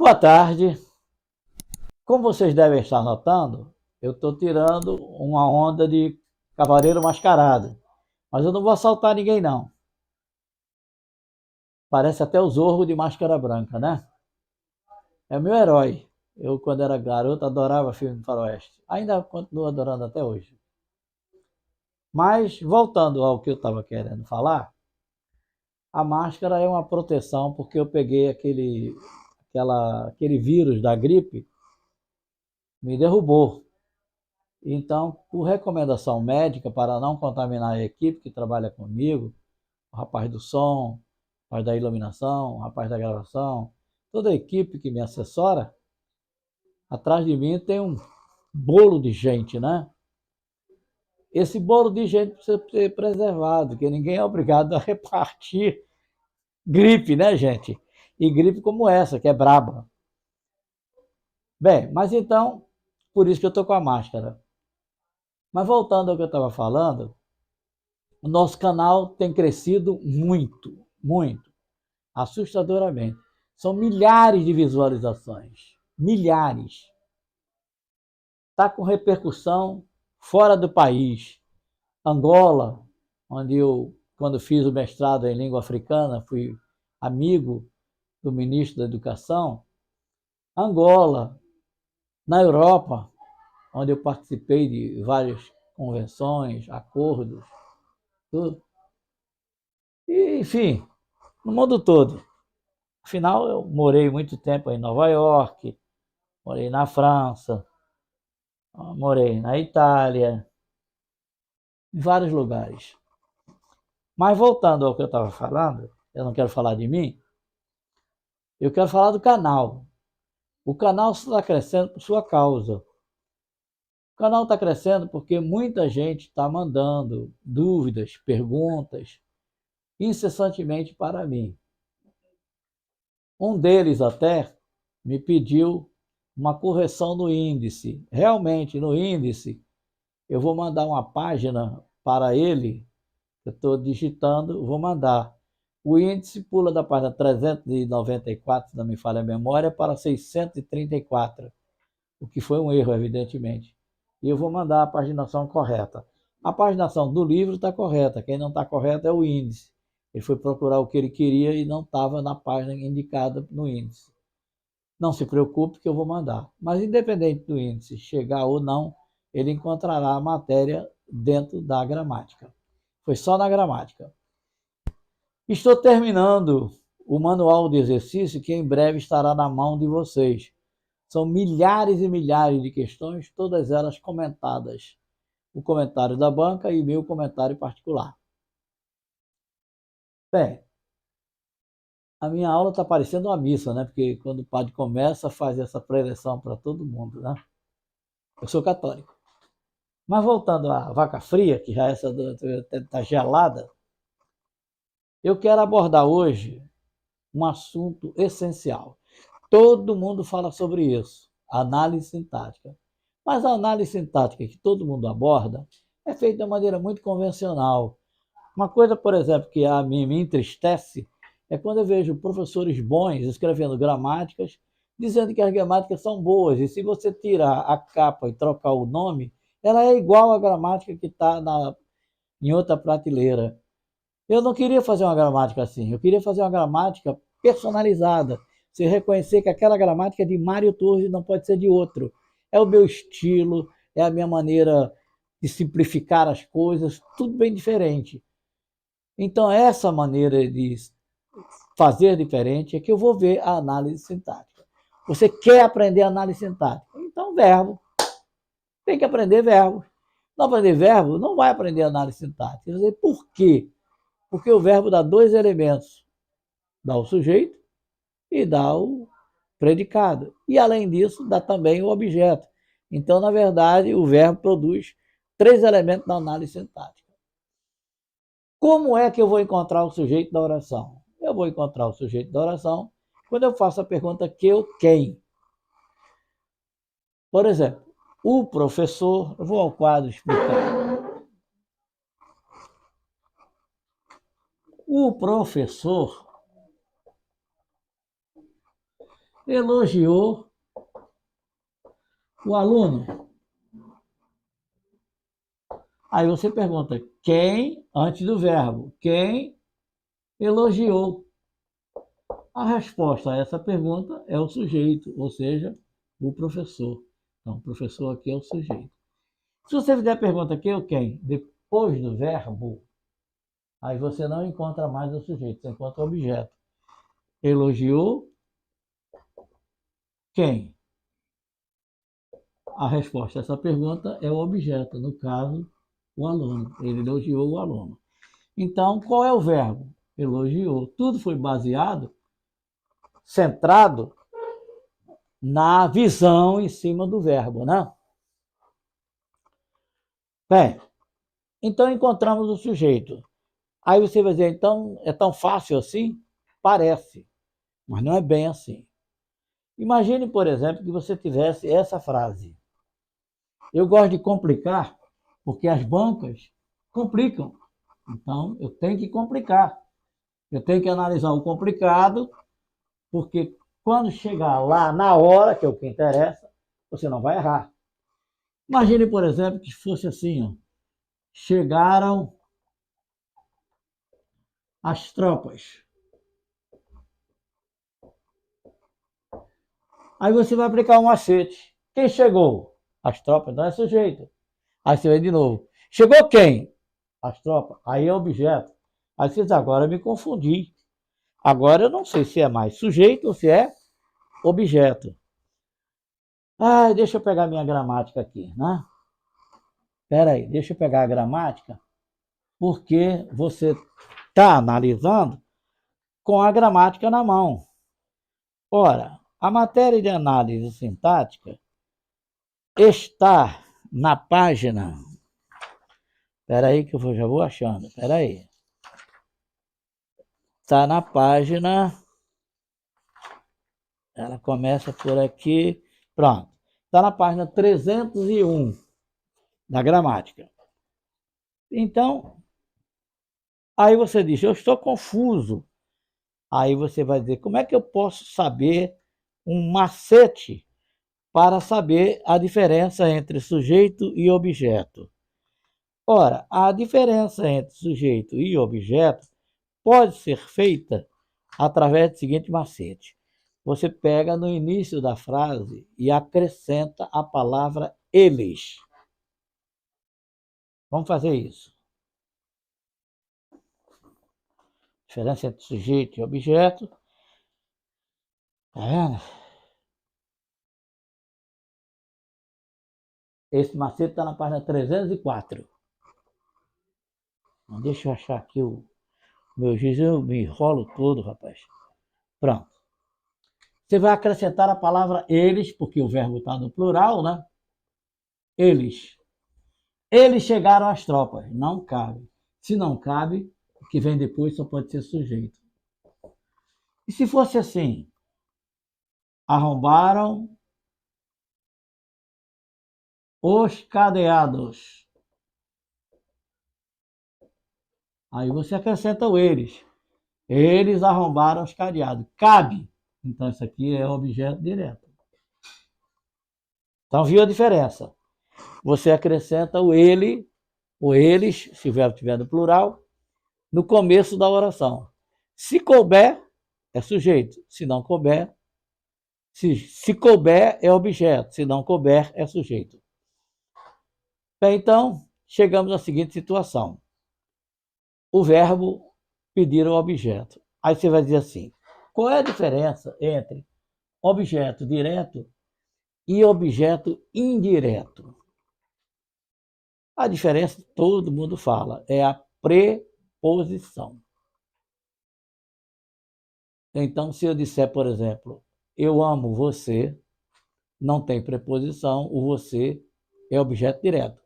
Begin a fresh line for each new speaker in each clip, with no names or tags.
Boa tarde. Como vocês devem estar notando, eu estou tirando uma onda de cavaleiro mascarado. Mas eu não vou assaltar ninguém, não. Parece até o Zorro de máscara branca, né? É o meu herói. Eu, quando era garoto, adorava filme de faroeste. Ainda continuo adorando até hoje. Mas, voltando ao que eu estava querendo falar, a máscara é uma proteção porque eu peguei aquele vírus da gripe, me derrubou. Então, por recomendação médica, para não contaminar a equipe que trabalha comigo, o rapaz do som, o rapaz da iluminação, o rapaz da gravação, toda a equipe que me assessora, atrás de mim tem um bolo de gente, né? Esse bolo de gente precisa ser preservado, porque ninguém é obrigado a repartir gripe, né, gente? E gripe como essa, que é braba. Bem, mas então, por isso que eu estou com a máscara. Mas voltando ao que eu estava falando, o nosso canal tem crescido muito, muito, assustadoramente. São milhares de visualizações, milhares. Está com repercussão fora do país. Angola, onde eu, quando fiz o mestrado em língua africana, fui amigo do ministro da Educação. Angola, na Europa, onde eu participei de várias convenções, acordos, tudo. E, enfim, no mundo todo. Afinal, eu morei muito tempo em Nova York, morei na França, morei na Itália, em vários lugares. Mas voltando ao que eu estava falando, eu não quero falar de mim, eu quero falar do canal. O canal está crescendo por sua causa. O canal está crescendo porque muita gente está mandando dúvidas, perguntas, incessantemente para mim. Um deles até me pediu uma correção no índice. Realmente, no índice, eu vou mandar uma página para ele, eu estou digitando, vou mandar. O índice pula da página 394, se não me falha a memória, para 634, o que foi um erro, evidentemente. E eu vou mandar a paginação correta. A paginação do livro está correta, quem não está correto é o índice. Ele foi procurar o que ele queria e não estava na página indicada no índice. Não se preocupe que eu vou mandar. Mas independente do índice chegar ou não, ele encontrará a matéria dentro da gramática. Foi só na gramática. Estou terminando o manual de exercício que em breve estará na mão de vocês. São milhares e milhares de questões, todas elas comentadas. O comentário da banca e meu comentário particular. Bem, a minha aula está parecendo uma missa, né? Porque quando o padre começa, faz essa preleção para todo mundo, né? Eu sou católico. Mas voltando à vaca fria, que já essa está gelada, eu quero abordar hoje um assunto essencial. Todo mundo fala sobre isso, análise sintática. Mas a análise sintática que todo mundo aborda é feita de maneira muito convencional. Uma coisa, por exemplo, que a mim me entristece é quando eu vejo professores bons escrevendo gramáticas, dizendo que as gramáticas são boas, e se você tirar a capa e trocar o nome, ela é igual à gramática que está em outra prateleira. Eu não queria fazer uma gramática assim, eu queria fazer uma gramática personalizada. Você reconhecer que aquela gramática é de Mário Torres e não pode ser de outro. É o meu estilo, é a minha maneira de simplificar as coisas, tudo bem diferente. Então, essa maneira de fazer diferente é que eu vou ver a análise sintática. Você quer aprender análise sintática? Então, verbo. Tem que aprender verbo. Não aprender verbo, não vai aprender análise sintática. Por quê? Porque o verbo dá dois elementos. Dá o sujeito e dá o predicado. E, além disso, dá também o objeto. Então, na verdade, o verbo produz três elementos da análise sintática. Como é que eu vou encontrar o sujeito da oração? Eu vou encontrar o sujeito da oração quando eu faço a pergunta que ou quem. Por exemplo, o professor, eu vou ao quadro explicar. O professor elogiou o aluno. Aí você pergunta, quem, antes do verbo, quem elogiou? A resposta a essa pergunta é o sujeito, ou seja, o professor. Então, o professor aqui é o sujeito. Se você fizer a pergunta quem ou quem, depois do verbo, aí você não encontra mais o sujeito, você encontra o objeto. Elogiou quem? A resposta a essa pergunta é o objeto, no caso, o aluno. Ele elogiou o aluno. Então, qual é o verbo? Elogiou. Tudo foi baseado, centrado na visão em cima do verbo, né? Bem, então encontramos o sujeito. Aí você vai dizer, então é tão fácil assim? Parece, mas não é bem assim. Imagine, por exemplo, que você tivesse essa frase. Eu gosto de complicar porque as bancas complicam. Então, eu tenho que complicar. Eu tenho que analisar o complicado, porque quando chegar lá na hora, que é o que interessa, você não vai errar. Imagine, por exemplo, que fosse assim, ó. Chegaram as tropas. Aí você vai aplicar um macete. Quem chegou? As tropas, não é sujeito. Aí você vai de novo. Chegou quem? As tropas. Aí é objeto. Aí você diz, agora eu me confundi. Agora eu não sei se é mais sujeito ou se é objeto. Ah, deixa eu pegar minha gramática aqui, né? Espera aí, deixa eu pegar a gramática, porque você está analisando com a gramática na mão. Ora, a matéria de análise sintática está na página. Espera aí que eu já vou achando. Espera aí. Está na página. Ela começa por aqui. Pronto. Está na página 301 da gramática. Então, aí você diz, eu estou confuso. Aí você vai dizer, como é que eu posso saber um macete para saber a diferença entre sujeito e objeto? Ora, a diferença entre sujeito e objeto pode ser feita através do seguinte macete. Você pega no início da frase e acrescenta a palavra eles. Vamos fazer isso. Diferença entre sujeito e objeto. Tá vendo? Esse macete está na página 304. Deixa eu achar aqui o meu giz, eu me enrolo todo, rapaz. Pronto. Você vai acrescentar a palavra eles, porque o verbo está no plural, né? Eles. Eles chegaram às tropas. Não cabe. Se não cabe, o que vem depois só pode ser sujeito. E se fosse assim? Arrombaram os cadeados. Aí você acrescenta o eles. Eles arrombaram os cadeados. Cabe. Então, isso aqui é objeto direto. Então, viu a diferença? Você acrescenta o ele, ou eles, se o verbo estiver no plural, no começo da oração. Se couber, é sujeito. Se não couber, se couber, é objeto. Se não couber, é sujeito. Bem, então, chegamos à seguinte situação. O verbo pedir ao objeto. Aí você vai dizer assim, qual é a diferença entre objeto direto e objeto indireto? A diferença, todo mundo fala, é a preposição. Então, se eu disser, por exemplo, eu amo você, não tem preposição, o você é objeto direto.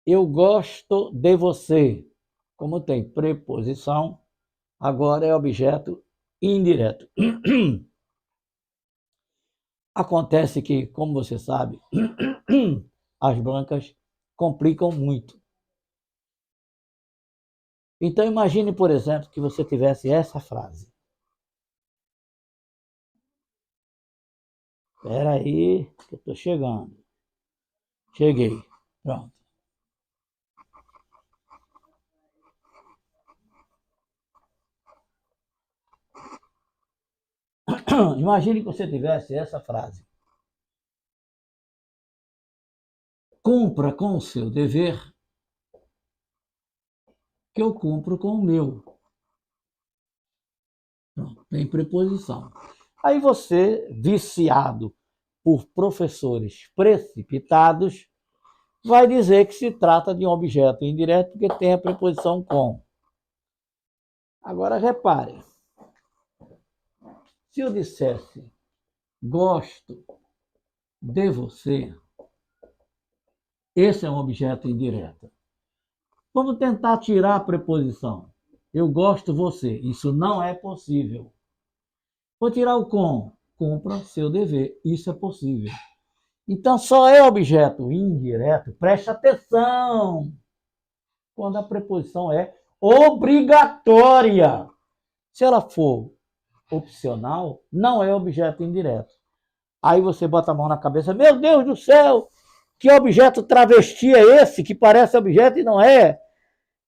Eu gosto de você, como tem preposição, agora é objeto indireto. Acontece que, como você sabe, as brancas complicam muito. Então, imagine, por exemplo, que você tivesse essa frase. Espera aí, que eu estou chegando. Cheguei. Pronto. Imagine que você tivesse essa frase. Cumpra com o seu dever, que eu cumpro com o meu. Pronto, tem preposição. Aí você, viciado por professores precipitados, vai dizer que se trata de um objeto indireto porque tem a preposição com. Agora repare, se eu dissesse gosto de você, esse é um objeto indireto. Vamos tentar tirar a preposição. Eu gosto de você. Isso não é possível. Vou tirar o com. Cumpra seu dever. Isso é possível. Então, só é objeto indireto, preste atenção, quando a preposição é obrigatória. Se ela for opcional, não é objeto indireto. Aí você bota a mão na cabeça, meu Deus do céu, que objeto travesti é esse, que parece objeto e não é?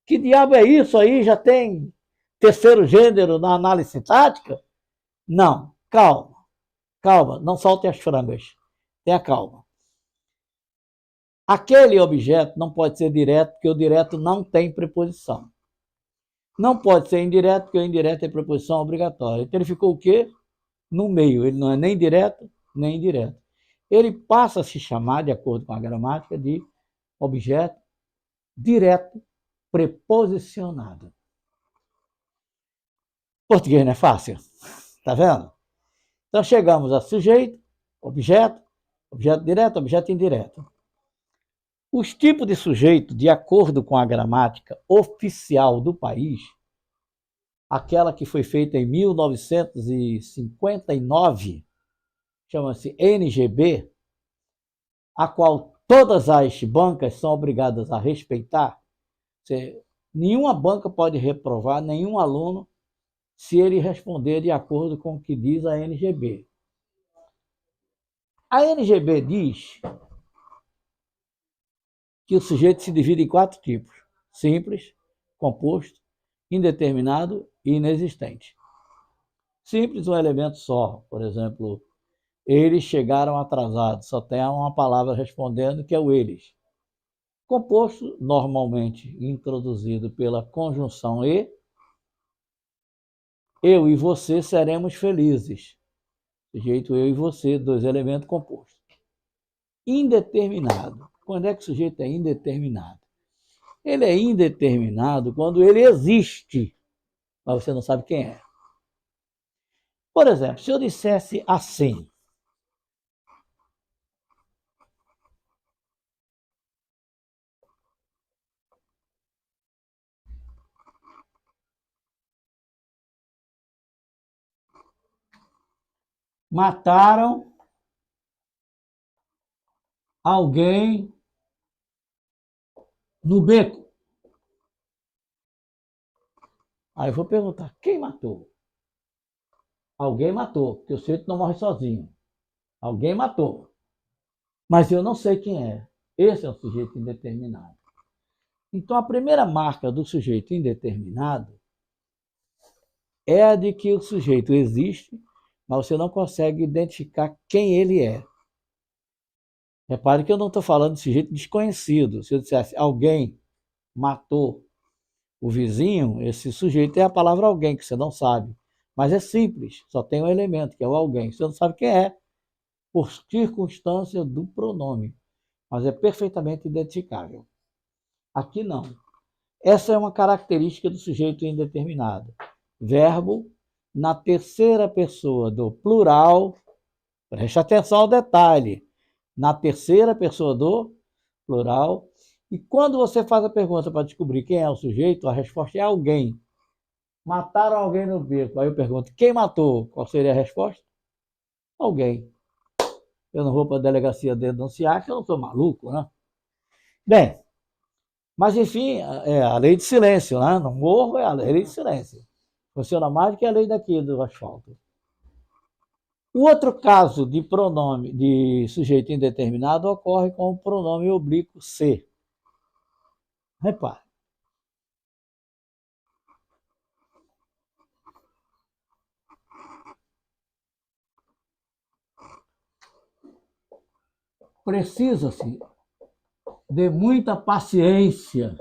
Que diabo é isso aí? Já tem terceiro gênero na análise sintática? Não, calma, calma, não solte as frangas, tenha calma. Aquele objeto não pode ser direto, porque o direto não tem preposição. Não pode ser indireto, porque o indireto tem preposição obrigatória. Então ele ficou o quê? No meio. Ele não é nem direto, nem indireto. Ele passa a se chamar, de acordo com a gramática, de objeto direto preposicionado. Português não é fácil. Tá vendo? Então chegamos a sujeito, objeto, objeto direto, objeto indireto. Os tipos de sujeito, de acordo com a gramática oficial do país, aquela que foi feita em 1959, chama-se NGB, a qual todas as bancas são obrigadas a respeitar. Nenhuma banca pode reprovar nenhum aluno se ele responder de acordo com o que diz a NGB. A NGB diz que o sujeito se divide em 4 tipos: simples, composto, indeterminado e inexistente. Simples, um elemento só. Por exemplo, eles chegaram atrasados, só tem uma palavra respondendo, que é o eles. Composto, normalmente introduzido pela conjunção e, eu e você seremos felizes. Sujeito eu e você, 2 elementos compostos. Indeterminado. Quando é que o sujeito é indeterminado? Ele é indeterminado quando ele existe, mas você não sabe quem é. Por exemplo, se eu dissesse assim: mataram alguém no beco. Aí eu vou perguntar: quem matou? Alguém matou, porque o sujeito não morre sozinho. Alguém matou. Mas eu não sei quem é. Esse é o sujeito indeterminado. Então, a primeira marca do sujeito indeterminado é a de que o sujeito existe, mas você não consegue identificar quem ele é. Repare que eu não estou falando de sujeito desconhecido. Se eu dissesse alguém matou o vizinho, esse sujeito é a palavra alguém, que você não sabe. Mas é simples, só tem um elemento, que é o alguém. Você não sabe quem é, por circunstância do pronome. Mas é perfeitamente identificável. Aqui não. Essa é uma característica do sujeito indeterminado. Verbo na terceira pessoa do plural. Preste atenção ao detalhe. Na terceira pessoa do plural. E quando você faz a pergunta para descobrir quem é o sujeito, a resposta é alguém. Mataram alguém no beco. Aí eu pergunto: quem matou? Qual seria a resposta? Alguém. Eu não vou para a delegacia denunciar, que eu não sou maluco, né? Bem, mas enfim, é a lei de silêncio, né? No morro é a lei de silêncio. Funciona mais do que a lei daqui do asfalto. O outro caso de pronome de sujeito indeterminado ocorre com o pronome oblíquo se. Repare. Precisa-se de muita paciência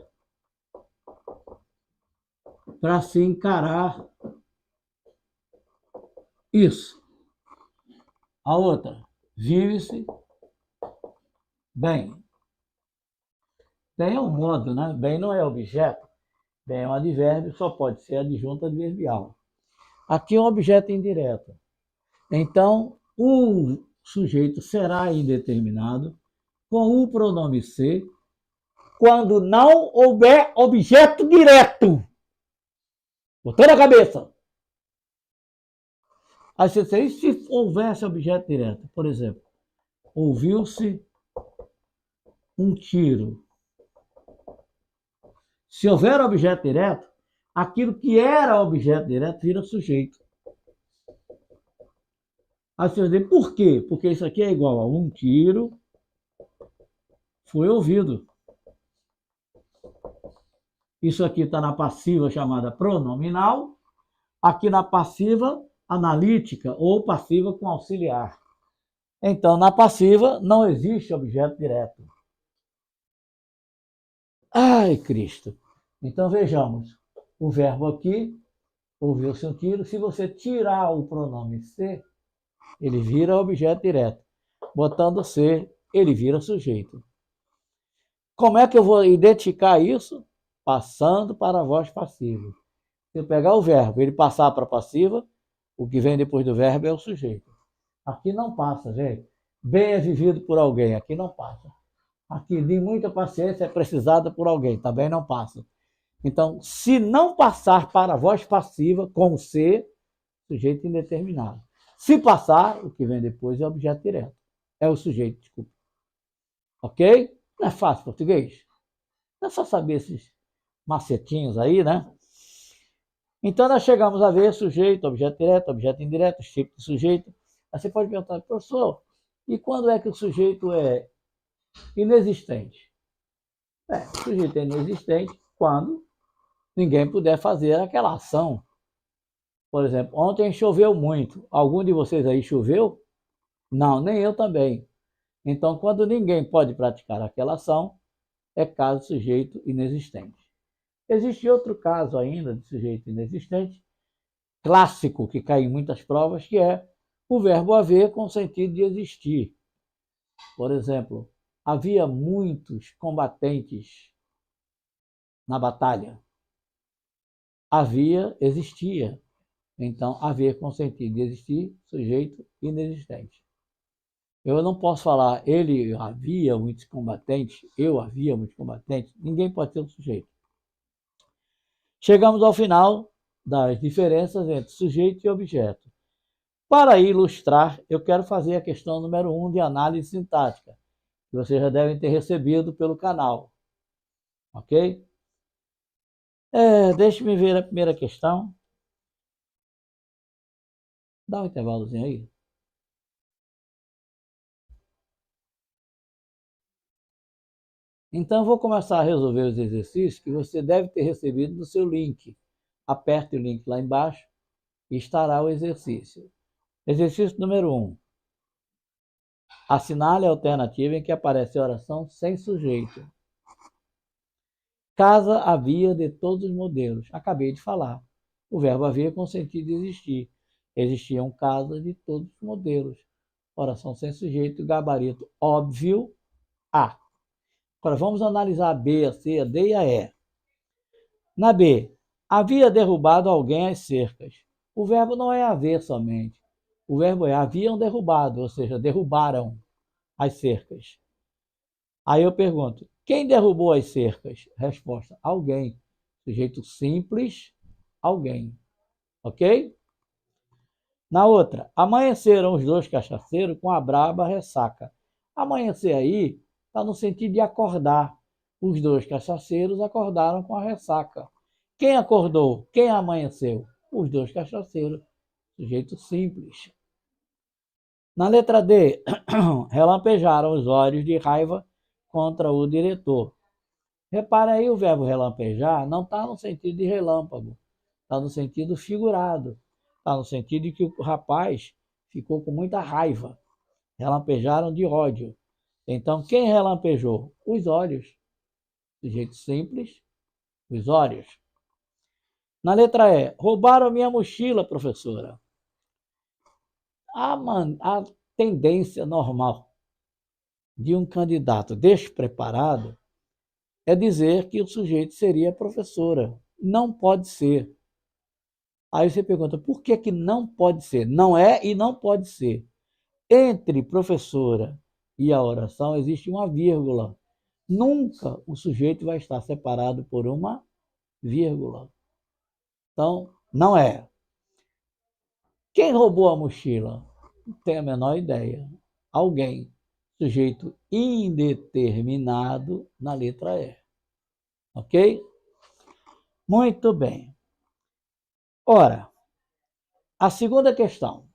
para se encarar isso. A outra, vive-se bem. Bem é um modo, né? Bem não é objeto. Bem é um advérbio, só pode ser adjunto adverbial. Aqui é um objeto indireto. Então, o sujeito será indeterminado com o pronome ser quando não houver objeto direto. Botou na cabeça. Aí você diz, se houvesse objeto direto, por exemplo, ouviu-se um tiro. Se houver objeto direto, aquilo que era objeto direto vira sujeito. Aí você diz, por quê? Porque isso aqui é igual a um tiro foi ouvido. Isso aqui está na passiva chamada pronominal, aqui na passiva analítica ou passiva com auxiliar. Então, na passiva não existe objeto direto. Ai, Cristo! Então, vejamos. O verbo aqui, ouviu-se um tiro. Se você tirar o pronome ser, ele vira objeto direto. Botando ser, ele vira sujeito. Como é que eu vou identificar isso? Passando para a voz passiva. Se eu pegar o verbo, ele passar para a passiva, o que vem depois do verbo é o sujeito. Aqui não passa, gente. Bem é vivido por alguém, aqui não passa. Aqui de muita paciência é precisada por alguém, também não passa. Então, se não passar para a voz passiva, com ser, sujeito indeterminado. Se passar, o que vem depois é objeto direto. É o sujeito, desculpa. Ok? Não é fácil português? Não é só saber esses macetinhos aí, né? Então, nós chegamos a ver sujeito, objeto direto, objeto indireto, os tipos de sujeito. Aí você pode perguntar, professor, e quando é que o sujeito é inexistente? O sujeito é inexistente quando ninguém puder fazer aquela ação. Por exemplo, ontem choveu muito. Algum de vocês aí choveu? Não, nem eu também. Então, quando ninguém pode praticar aquela ação, é caso de sujeito inexistente. Existe outro caso ainda de sujeito inexistente, clássico, que cai em muitas provas, que é o verbo haver com sentido de existir. Por exemplo, havia muitos combatentes na batalha. Havia, existia. Então, haver com sentido de existir, sujeito inexistente. Eu não posso falar ele havia muitos combatentes, eu havia muitos combatentes, ninguém pode ser um sujeito. Chegamos ao final das diferenças entre sujeito e objeto. Para ilustrar, eu quero fazer a questão número 1 de análise sintática, que vocês já devem ter recebido pelo canal. Ok? Deixe-me ver a primeira questão. Dá um intervalozinho aí. Então, vou começar a resolver os exercícios que você deve ter recebido no seu link. Aperte o link lá embaixo e estará o exercício. Exercício número 1. Assinale a alternativa em que aparece a oração sem sujeito. Casa havia de todos os modelos. Acabei de falar. O verbo haver com sentido de existir. Existiam casas de todos os modelos. Oração sem sujeito, gabarito óbvio, A. Agora vamos analisar a B, a C, a D e a E. Na B, havia derrubado alguém as cercas. O verbo não é haver somente. O verbo é haviam derrubado, ou seja, derrubaram as cercas. Aí eu pergunto, quem derrubou as cercas? Resposta, alguém. Sujeito simples, alguém. Ok? Na outra, amanheceram os dois cachaceiros com a braba ressaca. Amanhecer aí está no sentido de acordar. Os dois cachaceiros acordaram com a ressaca. Quem acordou? Quem amanheceu? Os dois cachaceiros. Sujeito simples. Na letra D, relampejaram os olhos de raiva contra o diretor. Repara aí, o verbo relampejar não está no sentido de relâmpago, está no sentido figurado, está no sentido de que o rapaz ficou com muita raiva. Relampejaram de ódio. Então, quem relampejou? Os olhos. Sujeito simples, os olhos. Na letra E, roubaram minha mochila, professora. A tendência normal de um candidato despreparado é dizer que o sujeito seria professora. Não pode ser. Aí você pergunta, por que que não pode ser? Não é e não pode ser. Entre professora e a oração existe uma vírgula. Nunca o sujeito vai estar separado por uma vírgula. Então, não é. Quem roubou a mochila? Não tenho a menor ideia. Alguém. Sujeito indeterminado na letra E. Ok? Muito bem. Ora, a segunda questão.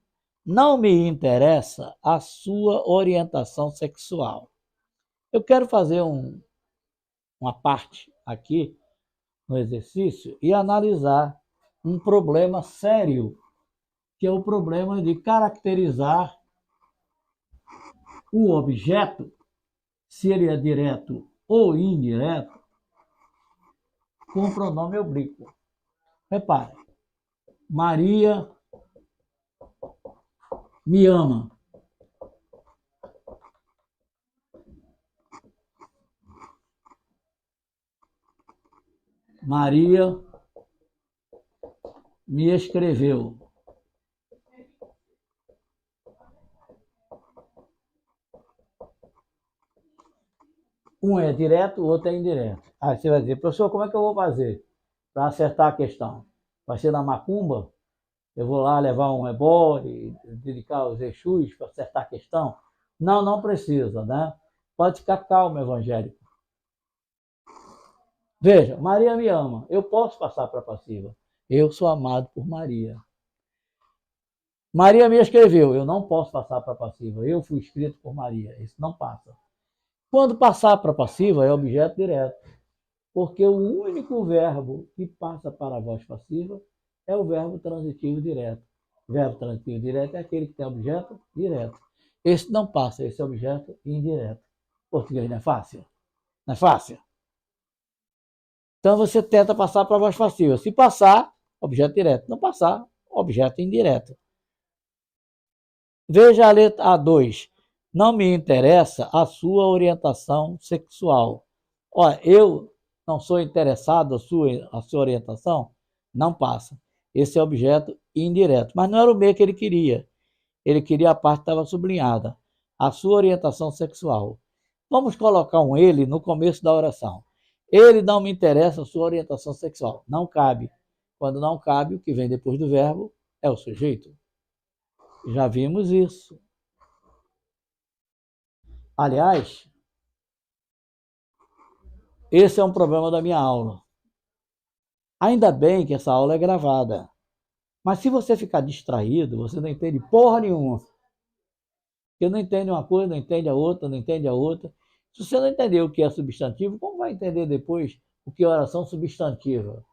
Não me interessa a sua orientação sexual. Eu quero fazer uma parte aqui no exercício e analisar um problema sério, que é o problema de caracterizar o objeto, se ele é direto ou indireto, com pronome oblíquo. Repare, Maria me ama. Maria me escreveu. Um é direto, o outro é indireto. Aí você vai dizer, professor, como é que eu vou fazer para acertar a questão? Vai ser na macumba? Eu vou lá levar um ebó e dedicar os Exus para acertar a questão? Não, não precisa, né? Pode ficar calmo, evangélico. Veja, Maria me ama. Eu posso passar para a passiva. Eu sou amado por Maria. Maria me escreveu. Eu não posso passar para a passiva. Eu fui escrito por Maria. Isso não passa. Quando passar para a passiva, é objeto direto. Porque o único verbo que passa para a voz passiva é o verbo transitivo direto. O verbo transitivo direto é aquele que tem objeto direto. Esse não passa, esse é objeto indireto. Português não é fácil? Não é fácil? Então você tenta passar para a voz passiva. Se passar, objeto direto. Não passar, objeto indireto. Veja a letra A2. Não me interessa a sua orientação sexual. Olha, eu não sou interessado a sua orientação? Não passa. Esse é objeto indireto. Mas não era o meio que ele queria. Ele queria a parte que estava sublinhada. A sua orientação sexual. Vamos colocar um ele no começo da oração. Ele não me interessa a sua orientação sexual. Não cabe. Quando não cabe, o que vem depois do verbo é o sujeito. Já vimos isso. Aliás, esse é um problema da minha aula. Ainda bem que essa aula é gravada. Mas se você ficar distraído, você não entende porra nenhuma. Porque não entende uma coisa, não entende a outra, não entende a outra. Se você não entender o que é substantivo, como vai entender depois o que é oração substantiva?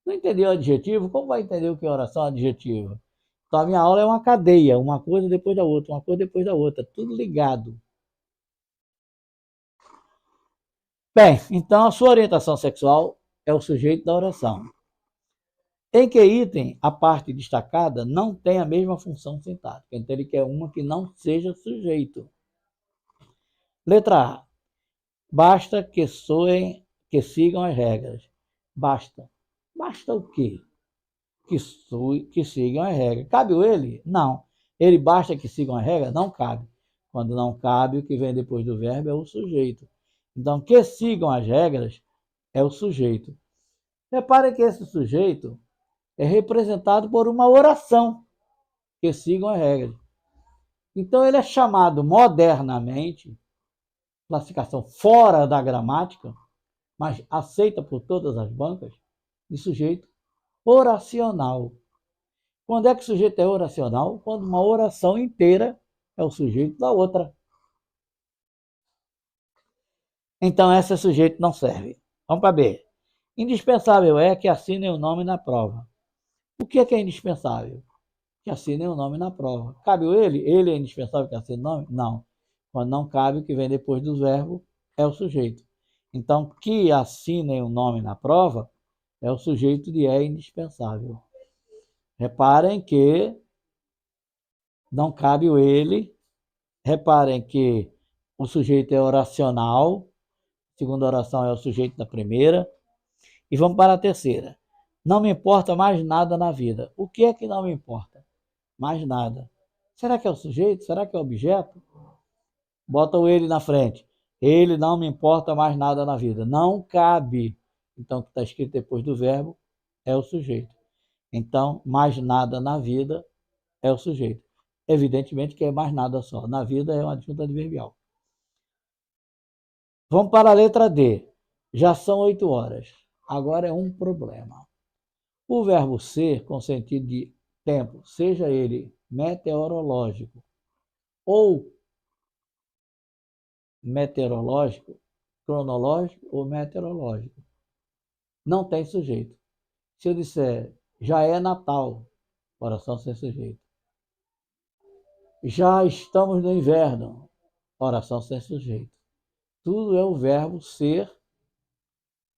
Não entendeu adjetivo, como vai entender o que é oração adjetiva? Então a minha aula é uma cadeia, uma coisa depois da outra, uma coisa depois da outra, tudo ligado. Bem, então a sua orientação sexual é o sujeito da oração. Em que item a parte destacada não tem a mesma função sintática? Então ele quer uma que não seja sujeito. Letra A. Basta que soem, que sigam as regras. Basta. Basta o quê? Que sigam as regras. Cabe o ele? Não. Ele basta que sigam as regras? Não cabe. Quando não cabe, o que vem depois do verbo é o sujeito. Então, que sigam as regras é o sujeito. Repare que esse sujeito é representado por uma oração, que sigam as regras. Então, ele é chamado modernamente, classificação fora da gramática, mas aceita por todas as bancas, de sujeito oracional. Quando é que o sujeito é oracional? Quando uma oração inteira é o sujeito da outra. Então, esse sujeito não serve. Vamos para B. Indispensável é que assinem o nome na prova. O que é indispensável? Que assinem o nome na prova. Cabe ele? Ele é indispensável que assine o nome? Não. Quando não cabe, o que vem depois do verbo é o sujeito. Então, que assinem o nome na prova é o sujeito de é indispensável. Reparem que não cabe o ele. Reparem que o sujeito é oracional. A segunda oração é o sujeito da primeira. E vamos para a terceira. Não me importa mais nada na vida. O que é que não me importa? Mais nada. Será que é o sujeito? Será que é o objeto? Bota o ele na frente. Ele não me importa mais nada na vida. Não cabe. Então, o que está escrito depois do verbo é o sujeito. Então, mais nada na vida é o sujeito. Evidentemente que é mais nada só. Na vida é uma adjunta adverbial. Vamos para a letra D. Já são 8 horas. Agora é um problema. O verbo ser, com sentido de tempo, seja ele meteorológico ou meteorológico, cronológico ou meteorológico, não tem sujeito. Se eu disser já é Natal, oração sem sujeito. Já estamos no inverno, oração sem sujeito. Tudo é o verbo ser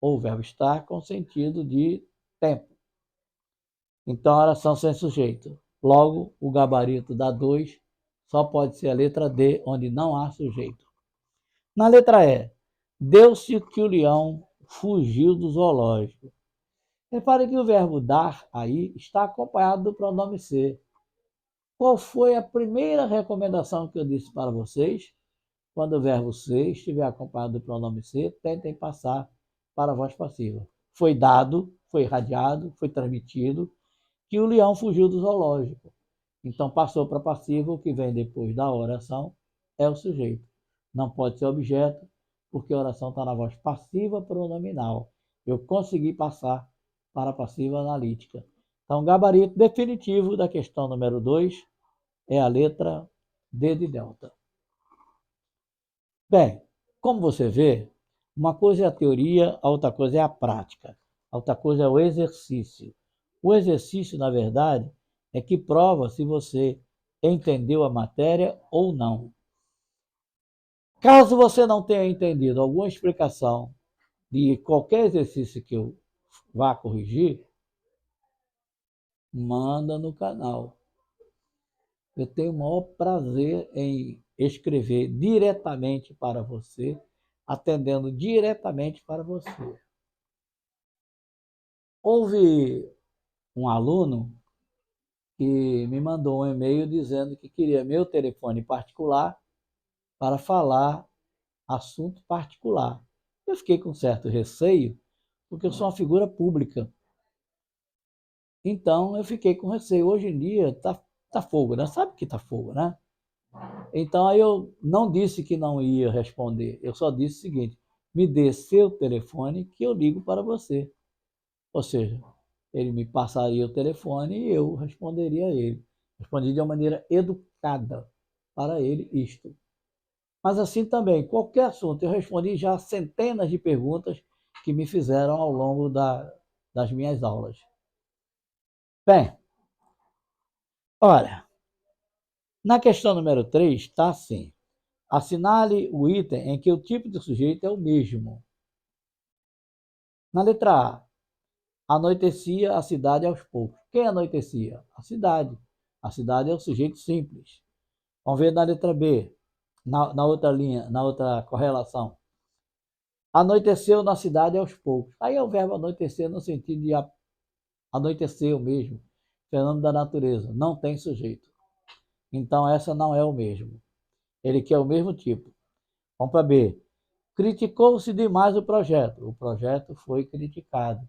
ou o verbo estar com sentido de tempo. Então, oração sem sujeito. Logo, o gabarito da 2 só pode ser a letra D, onde não há sujeito. Na letra E, deu-se que o leão fugiu do zoológico. Repare que o verbo dar aí está acompanhado do pronome ser. Qual foi a primeira recomendação que eu disse para vocês? Quando o verbo ser estiver acompanhado do pronome ser, tentem passar para a voz passiva. Foi dado, foi irradiado, foi transmitido que o leão fugiu do zoológico. Então passou para passiva, o que vem depois da oração é o sujeito. Não pode ser objeto, porque a oração está na voz passiva pronominal. Eu consegui passar para a passiva analítica. Então, o gabarito definitivo da questão número 2 é a letra D de delta. Bem, como você vê, uma coisa é a teoria, a outra coisa é a prática. A outra coisa é o exercício. O exercício, na verdade, é que prova se você entendeu a matéria ou não. Caso você não tenha entendido alguma explicação de qualquer exercício que eu vá corrigir, manda no canal. Eu tenho o maior prazer em escrever diretamente para você, atendendo diretamente para você. Houve um aluno que me mandou um e-mail dizendo que queria meu telefone particular para falar assunto particular. Eu fiquei com certo receio, porque eu sou uma figura pública. Então, eu fiquei com receio. Hoje em dia, tá fogo, né? Sabe que tá fogo, né? Então, aí eu não disse que não ia responder. Eu só disse o seguinte: me dê seu telefone que eu ligo para você. Ou seja, ele me passaria o telefone e eu responderia a ele. Respondi de uma maneira educada para ele isto. Mas assim também, qualquer assunto, eu respondi já centenas de perguntas que me fizeram ao longo das minhas aulas. Bem, olha, na questão número 3 está assim. Assinale o item em que o tipo de sujeito é o mesmo. Na letra A, anoitecia a cidade aos poucos. Quem anoitecia? A cidade. A cidade é o sujeito simples. Vamos ver na letra B, na outra linha, na outra correlação. Anoiteceu na cidade aos poucos. Aí é o verbo anoitecer no sentido de anoiteceu mesmo. Fenômeno da natureza. Não tem sujeito. Então, essa não é o mesmo. Ele quer o mesmo tipo. Vamos para B. Criticou-se demais o projeto. O projeto foi criticado.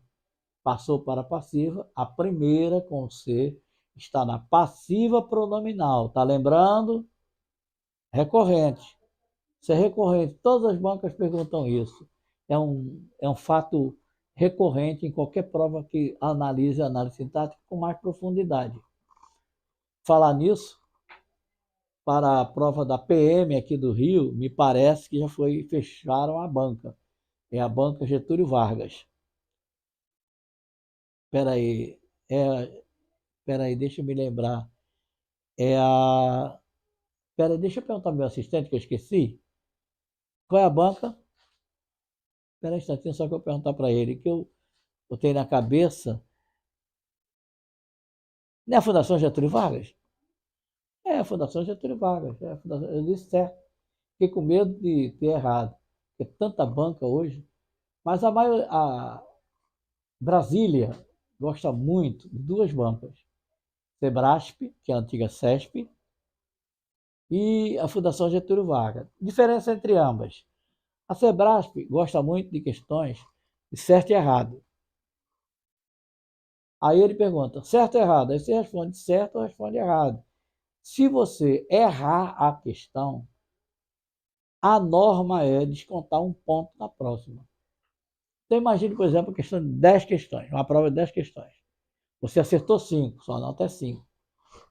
Passou para a passiva. A primeira, com C, está na passiva pronominal. Está lembrando? Recorrente. Isso é recorrente. Todas as bancas perguntam isso. É um fato recorrente em qualquer prova que analise a análise sintática com mais profundidade. Falar nisso, para a prova da PM aqui do Rio, me parece que fecharam a banca. É a banca Getúlio Vargas. Espera aí, deixa eu me lembrar. É a... Espera aí, deixa eu perguntar ao meu assistente que eu esqueci. Qual é a banca? Espera aí um instantinho, só que eu perguntar para ele, que eu tenho na cabeça. Não é a Fundação Getúlio Vargas? É a Fundação Getúlio Vargas. É a Fundação... Eu disse certo. Fiquei com medo de ter errado. Porque tanta banca hoje. Mas a Brasília gosta muito de duas bancas. Sebrasp, que é a antiga CESP, e a Fundação Getúlio Vargas. Diferença entre ambas. A Sebrasp gosta muito de questões de certo e errado. Aí ele pergunta, certo ou errado? Aí você responde certo ou responde errado. Se você errar a questão, a norma é descontar um ponto na próxima. Então imagine, por exemplo, a questão de 10 questões, uma prova de 10 questões. Você acertou 5, sua nota é 5.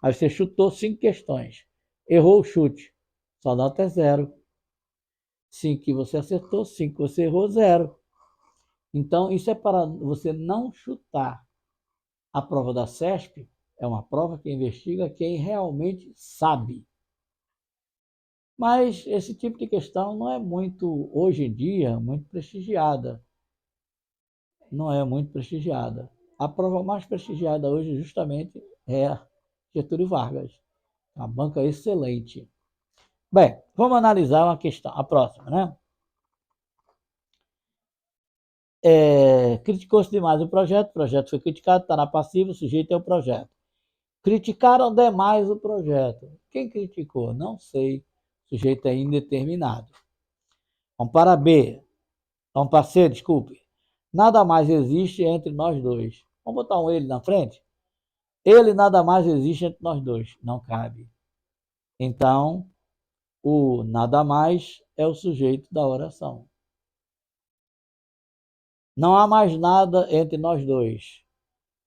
Aí você chutou 5 questões, errou o chute, sua nota é 0. 5 que você acertou, 5 que você errou, 0. Então isso é para você não chutar. A prova da CESP é uma prova que investiga quem realmente sabe. Mas esse tipo de questão não é muito, hoje em dia, muito prestigiada. Não é muito prestigiada. A prova mais prestigiada hoje justamente é a Getúlio Vargas. Uma banca excelente. Bem, vamos analisar uma questão, a próxima, né? Criticou-se demais o projeto foi criticado, está na passiva, o sujeito é o projeto. Criticaram demais o projeto. Quem criticou? Não sei. O sujeito é indeterminado. Vamos para B. Vamos para C, desculpe. Nada mais existe entre nós dois. Vamos botar um ele na frente? Ele nada mais existe entre nós dois. Não cabe. Então, o nada mais é o sujeito da oração. Não há mais nada entre nós dois.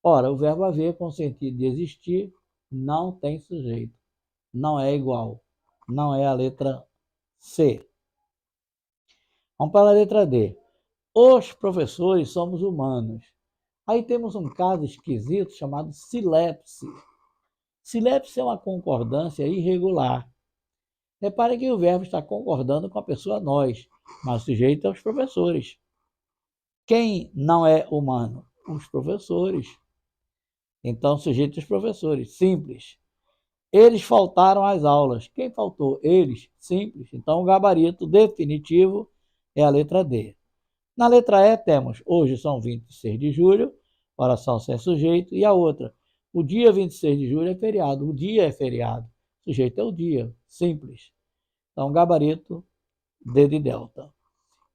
Ora, o verbo haver com sentido de existir não tem sujeito. Não é igual. Não é a letra C. Vamos para a letra D. Os professores somos humanos. Aí temos um caso esquisito chamado silepse. Silepse é uma concordância irregular. Repare que o verbo está concordando com a pessoa nós, mas o sujeito é os professores. Quem não é humano? Os professores. Então, sujeito dos professores. Simples. Eles faltaram às aulas. Quem faltou? Eles. Simples. Então, o gabarito definitivo é a letra D. Na letra E temos, hoje são 26 de julho, oração sem sujeito, e a outra, o dia 26 de julho é feriado, o dia é feriado, o sujeito é o dia, simples. Então, gabarito D de delta.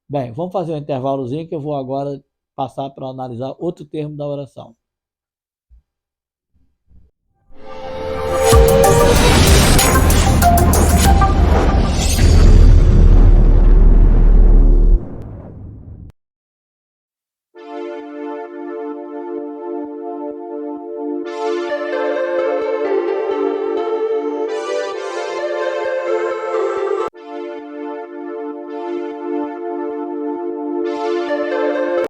Bem, vamos fazer um intervalozinho que eu vou agora passar para analisar outro termo da oração.